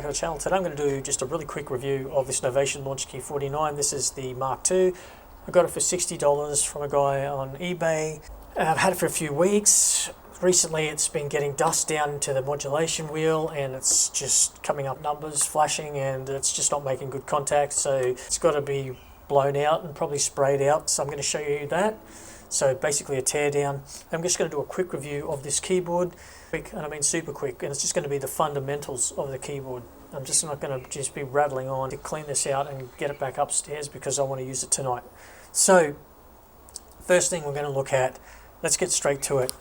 to the channel. Today I'm going to do just a really quick review of this Novation Launchkey 49. This is the Mark II. I got it for $60 from a guy on eBay. I've had it for a few weeks. Recently it's been getting dust down into the modulation wheel and it's just coming up numbers, flashing, and it's just not making good contact, so it's got to be blown out and probably sprayed out, so I'm going to show you that. So basically a tear down. I'm just going to do a quick review of this keyboard, quick, and I mean super quick, and it's just going to be the fundamentals of the keyboard. I'm just not going to just be rattling on to clean this out and get it back upstairs because I want to use it tonight. So first thing we're going to look at, let's get straight to it.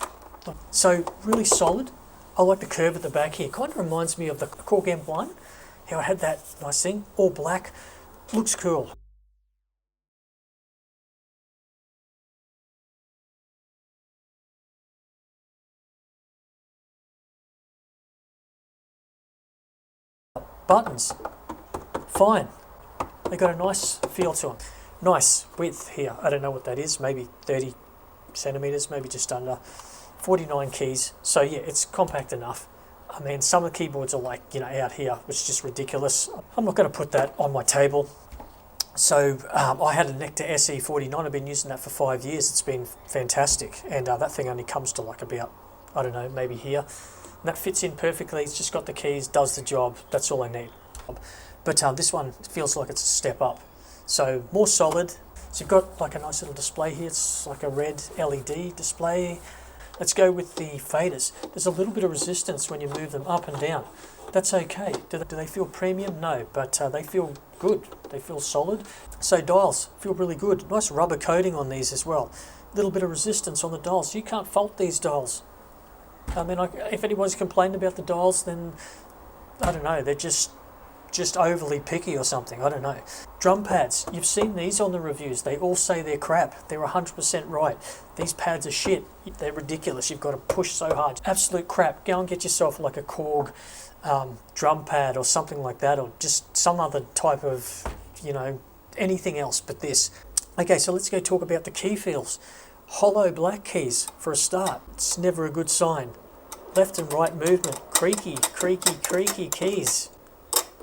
So really solid. I like the curve at the back here. Kind of reminds me of the Korg M1, how it had that nice thing, all black. Looks cool. Buttons, fine. They got a nice feel to them. Nice width here. I don't know what that is. Maybe 30 centimeters, maybe just under. 49 keys. So yeah, it's compact enough. I mean, some of the keyboards are like, you know, out here, which is just ridiculous. I'm not going to put that on my table. So I had a Nectar SE49. I've been using that for 5 years. It's been fantastic. And that thing only comes to like about, I don't know, maybe here. And that fits in perfectly. It's just got the keys, does the job. That's all I need. But this one feels like it's a step up. So more solid. So you've got like a nice little display here. It's like a red LED display. Let's go with the faders. There's a little bit of resistance when you move them up and down. That's okay. Do they feel premium? No, but they feel good. They feel solid. So dials feel really good. Nice rubber coating on these as well. A little bit of resistance on the dials. You can't fault these dials. I mean, if anyone's complained about the dials, then I don't know, they're just overly picky or something, I don't know. Drum pads, you've seen these on the reviews. They all say they're crap. They're 100% right. These pads are shit. They're ridiculous. You've got to push so hard. Absolute crap. Go and get yourself like a Korg drum pad or something like that, or just some other type of, you know, anything else but this. Okay, so let's go talk about the key feels. Hollow black keys for a start. It's never a good sign. Left and right movement. Creaky, creaky, creaky keys.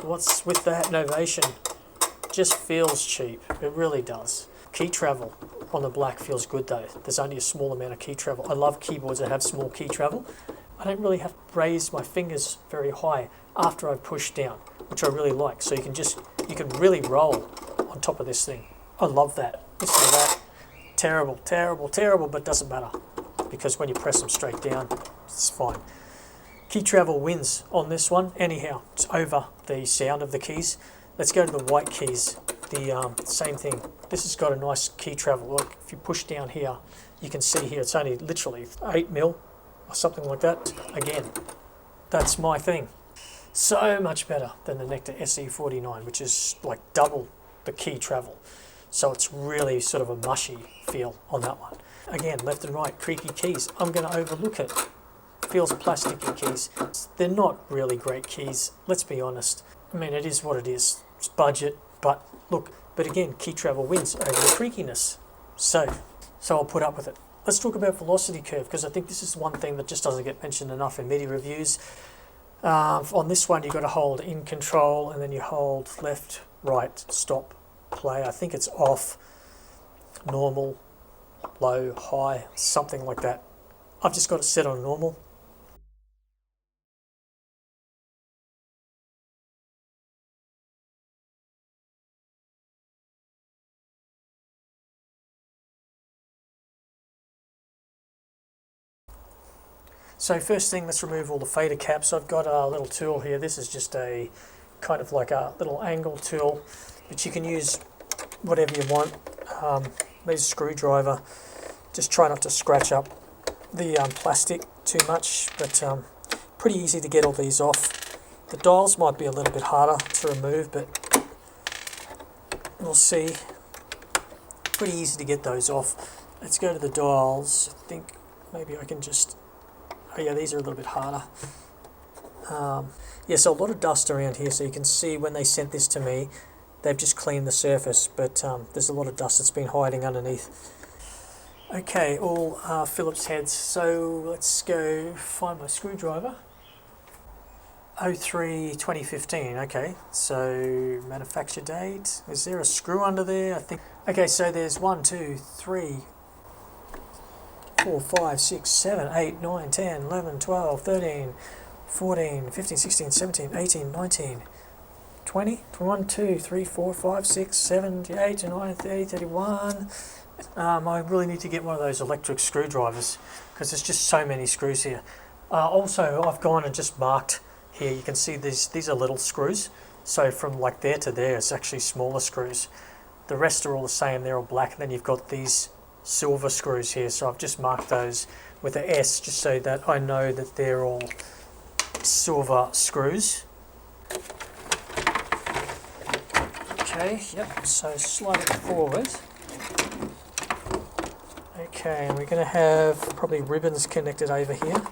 What's with that Novation? Just feels cheap. It really does. Key travel on the black feels good though. There's only a small amount of key travel. I love keyboards that have small key travel. I don't really have to raise my fingers very high after I've pushed down, which I really like. So you can really roll on top of this thing. I love that. Listen to that. Terrible, terrible, terrible, but doesn't matter because when you press them straight down, it's fine. Key travel wins on this one. Anyhow, it's over the sound of the keys. Let's go to the white keys. The same thing. This has got a nice key travel. Look, if you push down here, you can see here it's only literally 8 mil or something like that. Again, that's my thing. So much better than the Nectar SE49, which is like double the key travel. So it's really sort of a mushy feel on that one. Again, left and right, creaky keys. I'm going to overlook it. Feels plasticky keys. They're not really great keys, let's be honest. I mean, it is what it is. It's budget, but look, but again, key travel wins over the creakiness. So I'll put up with it. Let's talk about velocity curve, because I think this is one thing that just doesn't get mentioned enough in MIDI reviews. On this one, you've got to hold in control, and then you hold left, right, stop, play. I think it's off, normal, low, high, something like that. I've just got it set on normal. So first thing, let's remove all the fader caps. I've got a little tool here. This is just a kind of like a little angle tool, but you can use whatever you want. Maybe a screwdriver. Just try not to scratch up the plastic too much, but pretty easy to get all these off. The dials might be a little bit harder to remove, but we'll see. Pretty easy to get those off. Let's go to the dials. I think maybe I can just... Oh yeah, these are a little bit harder. Yeah, so a lot of dust around here, so you can see when they sent this to me, they've just cleaned the surface, but there's a lot of dust that's been hiding underneath. Okay, all Phillips heads, so let's go find my screwdriver. 03/2015. Okay, so manufacture date. Is there a screw under there? I think. Okay, so there's 1, 2, 3, 4, 5, 6, 7, 8, 9, 10, 11, 12, 13, 14, 15, 16, 17, 18, 19, 20, 21, 2, 3, 4, 5, 6, 7, 8, 9, 30, 31. I really need to get one of those electric screwdrivers because there's just so many screws here. Also, I've gone and just marked here. You can see these are little screws. So from like there to there, it's actually smaller screws. The rest are all the same. They're all black. And then you've got these silver screws here. So I've just marked those with an S just so that I know that they're all silver screws. Okay, yep, so slide it forward. Okay, and we're going to have probably ribbons connected over here.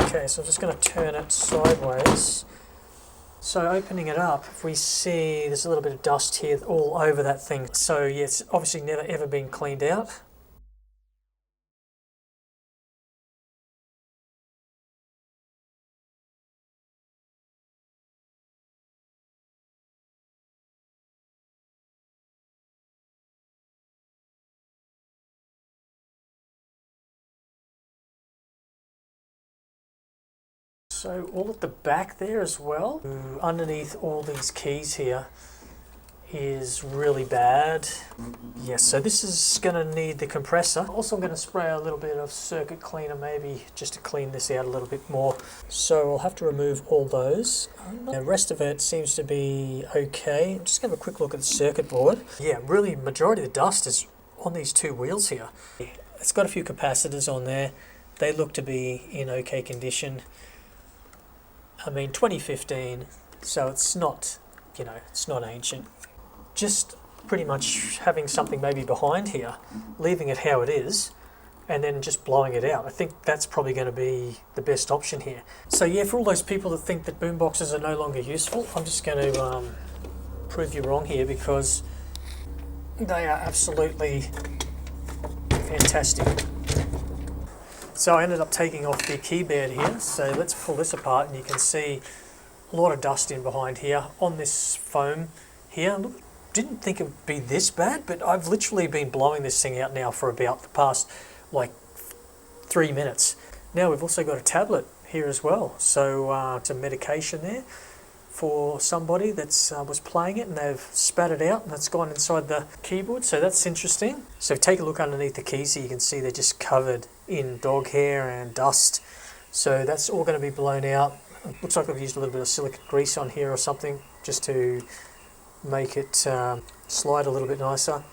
Okay, so I'm just going to turn it sideways. So opening it up, if we see there's a little bit of dust here all over that thing. So yeah, it's obviously never ever been cleaned out. So all at the back there as well, underneath all these keys here is really bad. Yes, so this is going to need the compressor. Also I'm going to spray a little bit of circuit cleaner maybe just to clean this out a little bit more. So I'll have to remove all those. The rest of it seems to be okay. I'm just going to have a quick look at the circuit board. Yeah, really majority of the dust is on these two wheels here. It's got a few capacitors on there. They look to be in okay condition. I mean 2015, so it's not, it's not ancient. Just pretty much having something maybe behind here, leaving it how it is, and then just blowing it out. I think that's probably going to be the best option here. So yeah, for all those people that think that boomboxes are no longer useful, I'm just going to prove you wrong here because they are absolutely fantastic. So I ended up taking off the keyboard here, so let's pull this apart and you can see a lot of dust in behind here on this foam here. Look, didn't think it would be this bad, but I've literally been blowing this thing out now for about the past like 3 minutes. Now we've also got a tablet here as well, so it's a medication there for somebody that's was playing it and they've spat it out and it's gone inside the keyboard, so that's interesting. So take a look underneath the keys here, you can see they're just covered in dog hair and dust, so that's all going to be blown out. It looks like I've used a little bit of silicone grease on here or something just to make it slide a little bit nicer.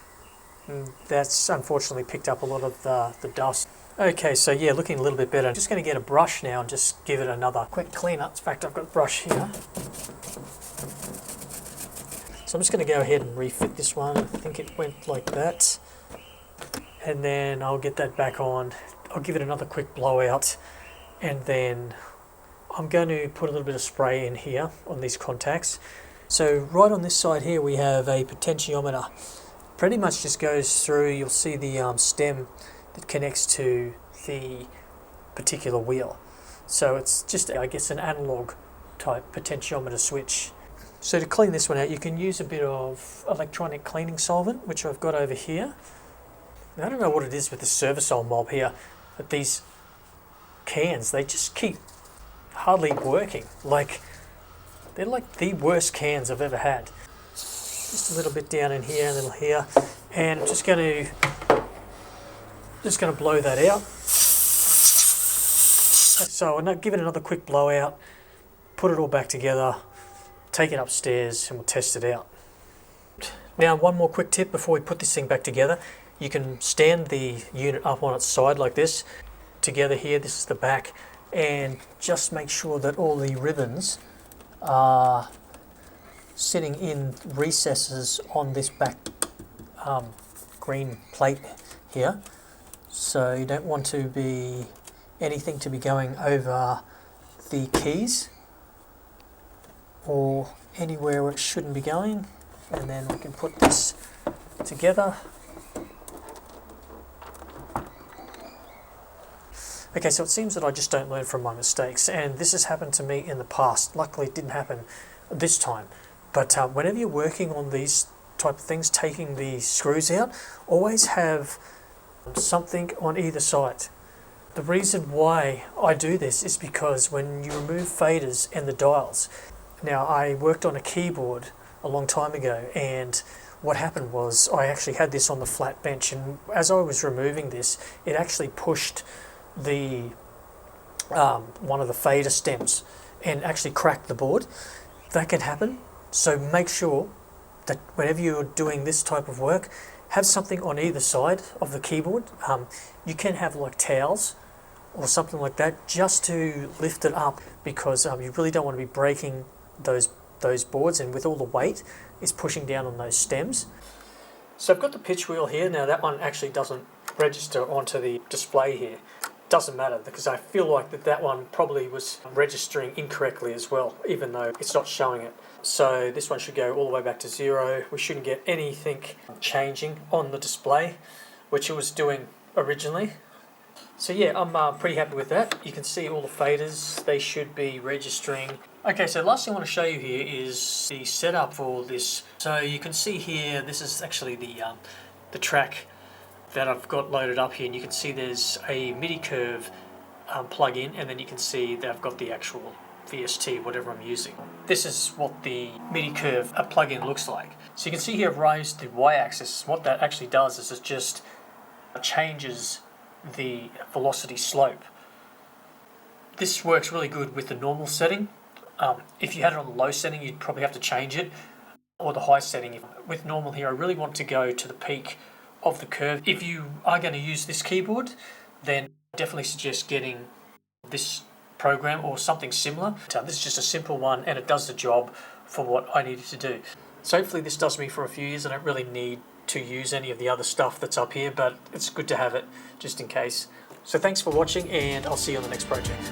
And that's unfortunately picked up a lot of the dust. Okay, so yeah, looking a little bit better. I'm just going to get a brush now and just give it another quick clean up. In fact, I've got a brush here. So I'm just going to go ahead and refit this one. I think it went like that. And then I'll get that back on. I'll give it another quick blowout. And then I'm going to put a little bit of spray in here on these contacts. So right on this side here we have a potentiometer. Pretty much just goes through, you'll see the stem that connects to the particular wheel. So it's just, I guess, an analog type potentiometer switch. So to clean this one out, you can use a bit of electronic cleaning solvent, which I've got over here. Now, I don't know what it is with the Servasol mob here, but these cans, they just keep hardly working. Like, they're like the worst cans I've ever had. Just a little bit down in here, a little here, and I'm just going to blow that out. So I'll give it another quick blowout, put it all back together, take it upstairs, and we'll test it out. Now, one more quick tip before we put this thing back together. You can stand the unit up on its side like this, together here, this is the back, and just make sure that all the ribbons are sitting in recesses on this back green plate here. So you don't want to be anything to be going over the keys or anywhere where it shouldn't be going. And then we can put this together. Okay, so it seems that I just don't learn from my mistakes, and this has happened to me in the past. Luckily it didn't happen this time. But whenever you're working on these type of things, taking the screws out, always have something on either side. The reason why I do this is because when you remove faders and the dials, now I worked on a keyboard a long time ago, and what happened was I actually had this on the flat bench, and as I was removing this, it actually pushed the one of the fader stems and actually cracked the board. That can happen, so make sure that whenever you're doing this type of work, have something on either side of the keyboard. You can have like towels or something like that just to lift it up, because you really don't want to be breaking those boards, and with all the weight is pushing down on those stems. So I've got the pitch wheel here. Now that one actually doesn't register onto the display here. Doesn't matter, because I feel like that one probably was registering incorrectly as well, even though it's not showing it. So this one should go all the way back to 0. We shouldn't get anything changing on the display, which it was doing originally. So yeah, I'm pretty happy with that. You can see all the faders, they should be registering. Okay, so last thing I want to show you here is the setup for this. So you can see here, this is actually the track that I've got loaded up here, and you can see there's a MIDI curve plug-in, and then you can see that I've got the actual VST, whatever I'm using. This is what the MIDI curve plug-in looks like. So you can see here I've raised the y-axis. What that actually does is it just changes the velocity slope. This works really good with the normal setting. If you had it on the low setting, you'd probably have to change it, or the high setting. With normal here, I really want to go to the peak of the curve. If you are going to use this keyboard, then I definitely suggest getting this program or something similar. This is just a simple one, and it does the job for what I needed to do. So hopefully this does me for a few years. I don't really need to use any of the other stuff that's up here, but it's good to have it just in case. So thanks for watching, and I'll see you on the next project.